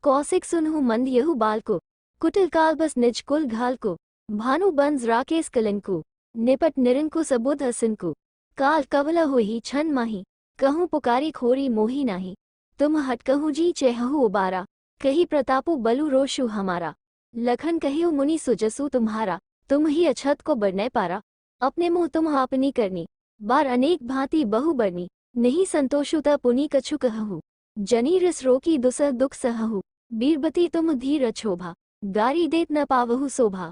कौशिक सुनहु मंद यहु बाल को, कुटिल काल बस निज कुल घाल को, भानु बंज राकेश कलन को, निपट निरंकु सबुध असिन को, काल कवल होही छन माही, कहूँ पुकारी खोरी मोही नाही, तुम हट कहूँ जी चेहु उबारा, कही प्रतापु बलु रोशु हमारा, लखन कहियो मुनि सुजसु तुम्हारा, तुम ही अछत को बरनै पारा, अपने मुँह तुम आपनी करनी, बार अनेक भांति बहु बरनी, नहीं संतोषु त पुनि कछु कहु, जनी रिस रोकी दुसह दुख सहु, बीरबती तुम धीर अछोभा, गारी देत न पावहु शोभा।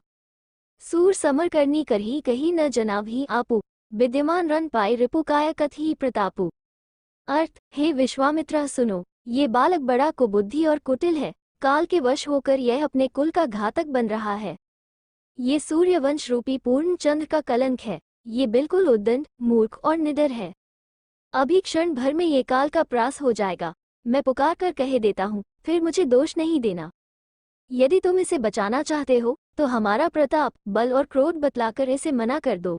सूर समर करनी करही कही न जनाभी आपु, विद्यमान रन पाए रिपु काय कथी प्रतापु। अर्थ, हे विश्वामित्र सुनो, ये बालक बड़ा कुबुद्धि और कुटिल है, काल के वश होकर यह अपने कुल का घातक बन रहा है। ये सूर्यवंश रूपी पूर्ण चंद्र का कलंक है, ये बिल्कुल उद्दंड, मूर्ख और निडर है। अभी क्षण भर में ये काल का प्रास हो जाएगा, मैं पुकार कर कह देता हूँ, फिर मुझे दोष नहीं देना। यदि तुम इसे बचाना चाहते हो तो हमारा प्रताप, बल और क्रोध बतलाकर इसे मना कर दो।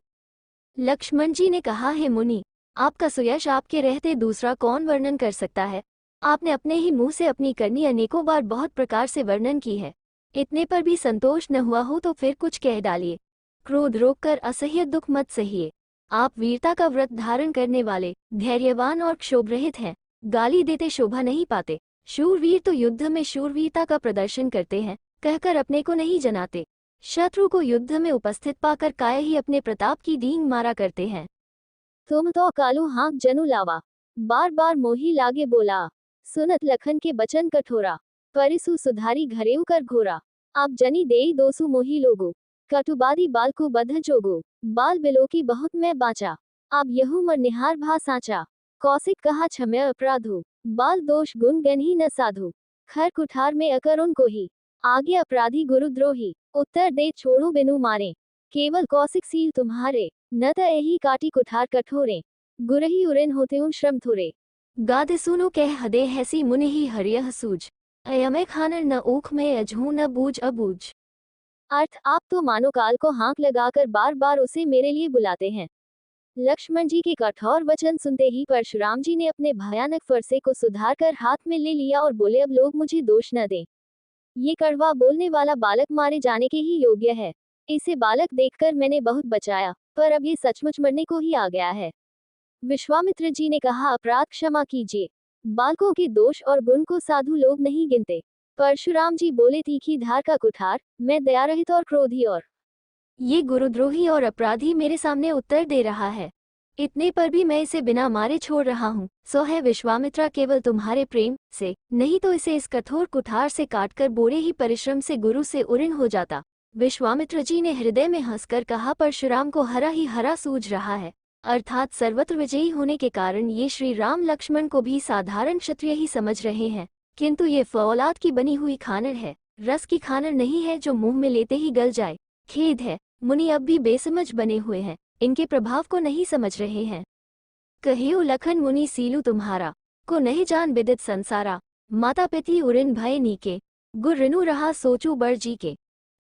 लक्ष्मण जी ने कहा, हे मुनि, आपका सुयश आपके रहते दूसरा कौन वर्णन कर सकता है। आपने अपने ही मुंह से अपनी करनी अनेकों बार बहुत प्रकार से वर्णन की है, इतने पर भी संतोष न हुआ हो तो फिर कुछ कह डालिए। क्रोध रोककर असह्य दुख मत सहिए। आप वीरता का व्रत धारण करने वाले, धैर्यवान और क्षोभरहित हैं, गाली देते शोभा नहीं पाते। शूरवीर तो युद्ध में शूरवीरता का प्रदर्शन करते हैं, कहकर अपने को नहीं जनाते। शत्रु को युद्ध में उपस्थित पाकर काय ही अपने प्रताप की डींग मारा करते हैं। तुम तो कालू हाँक जनु लावा, बार बार मोही लागे बोला, सुनत लखन के बचन कठोरा, परिसु सुधारी घरेऊ कर घोरा, आप जनी देई दोसु मोही लोगो, कटुबादी बाल को बध जोगो, बाल बिलो की बहुत मैं बाचा, आप यहू मर निहार भा साचा। कौशिक कहा, क्षम्य अपराधो, बाल दोष गुण गण ही न साधो, खर कुठार में अकर उनको ही, आगे अपराधी गुरुद्रोही, उत्तर दे छोड़ो बिनु मारे, केवल कौशिक सील तुम्हारे, न त एही काटी कुठार कठोरे, गुरही उरेन होते उन श्रम थोरे। गादे सुनो कह हदे हैसी मुनि ही हरियह सूज, अयमे खानर न ऊख में अजहू न बूझ अबूझ। अर्थ, आप तो मानो काल को हाँक लगाकर बार बार उसे मेरे लिए बुलाते हैं। लक्ष्मण जी के कठोर वचन सुनते ही परशुराम जी ने अपने भयानक फरसे को सुधार कर हाथ में ले लिया और बोले, अब लोग मुझे दोष न दें। ये कड़वा बोलने वाला बालक मारे जाने के ही योग्य है। इसे बालक देखकर मैंने बहुत बचाया, पर अब ये सचमुच मरने को ही आ गया है। विश्वामित्र जी ने कहा, अपराध क्षमा कीजिए। बालकों के दोष और गुण को साधु लोग नहीं गिनते। परशुराम जी बोले, तीखी धार का कुठार, मैं दयारहित और क्रोधी और ये गुरुद्रोही और अपराधी मेरे सामने उत्तर दे रहा है, इतने पर भी मैं इसे बिना मारे छोड़ रहा हूँ। सो है विश्वामित्रा केवल तुम्हारे प्रेम से, नहीं तो इसे इस कठोर कुठार से काटकर बोरे ही परिश्रम से गुरु से उऋण हो जाता। विश्वामित्र जी ने हृदय में हंसकर कहा, परशुराम को हरा ही हरा सूझ रहा है, अर्थात सर्वत्र विजयी होने के कारण ये श्री राम लक्ष्मण को भी साधारण क्षत्रिय ही समझ रहे हैं, किंतु ये फौलाद की बनी हुई खानर है, रस की खानर नहीं है जो मुंह में लेते ही गल जाए। खेद है, मुनि अब भी बेसमझ बने हुए हैं, इनके प्रभाव को नहीं समझ रहे हैं। कहियो लखन मुनि सीलू तुम्हारा, को नहीं जान विदित संसारा, माता पिती उरिन भय नीके, गुर रिनु रहा सोचू बड़ जी के,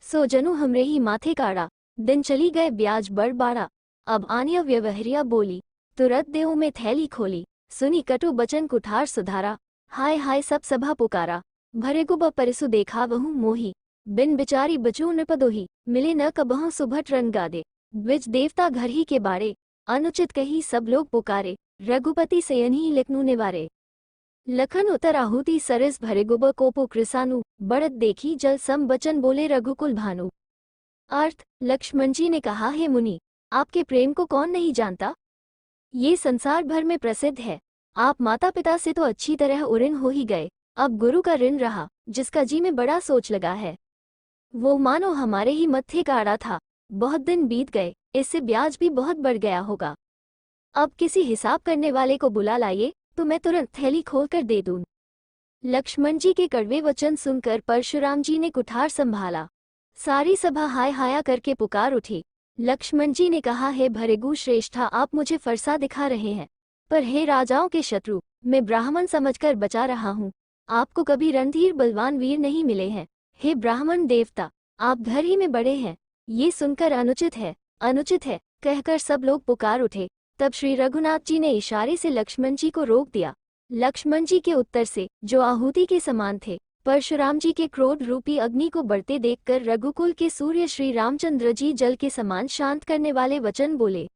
सो जनु हमरे ही माथे काड़ा, दिन चली गए ब्याज बड़ बाड़ा। अब आन्या व्यवहरिया बोली, तुरत देहु में थैली खोली, सुनी कटु बचन कुठार सुधारा, हाय हाय सब सभा पुकारा, भरे गुब परिसु देखा वहु मोही, बिन बिचारी बचू नृपदोही, मिले न कबहु सुभट रंग गादे, द्विज देवता घर ही के बारे, अनुचित कही सब लोग पुकारे, रघुपति सयनही लिखनु निवारे। लखन उतर आहुति सरिस भरे गुब कोपो कृसानु, बढ़त देखी जल सम बचन बोले रघुकुल भानु। अर्थ, लक्ष्मण जी ने कहा, हे मुनि, आपके प्रेम को कौन नहीं जानता, ये संसार भर में प्रसिद्ध है। आप माता पिता से तो अच्छी तरह उऋण हो ही गए, अब गुरु का ऋण रहा, जिसका जी में बड़ा सोच लगा है, वो मानो हमारे ही मत्थे का आड़ा था। बहुत दिन बीत गए, इससे ब्याज भी बहुत बढ़ गया होगा। अब किसी हिसाब करने वाले को बुला लाइए, तो मैं तुरंत थैली खोलकर दे दूं। लक्ष्मण जी के कड़वे वचन सुनकर परशुराम जी ने कुठार संभाला। सारी सभा हाय हाया करके पुकार उठी। लक्ष्मण जी ने कहा, हे भरेगु श्रेष्ठा, आप मुझे फरसा दिखा रहे हैं, पर हे राजाओं के शत्रु, मैं ब्राह्मण समझकर बचा रहा हूँ। आपको कभी रणधीर बलवान वीर नहीं मिले हैं। हे ब्राह्मण देवता, आप घर ही में बड़े हैं, ये सुनकर अनुचित है, अनुचित है कहकर सब लोग पुकार उठे। तब श्री रघुनाथ जी ने इशारे से लक्ष्मण जी को रोक दिया। लक्ष्मण जी के उत्तर से, जो आहुति के समान थे, परशुराम जी के क्रोध रूपी अग्नि को बढ़ते देखकर रघुकुल के सूर्य श्री रामचंद्र जी जल के समान शांत करने वाले वचन बोले।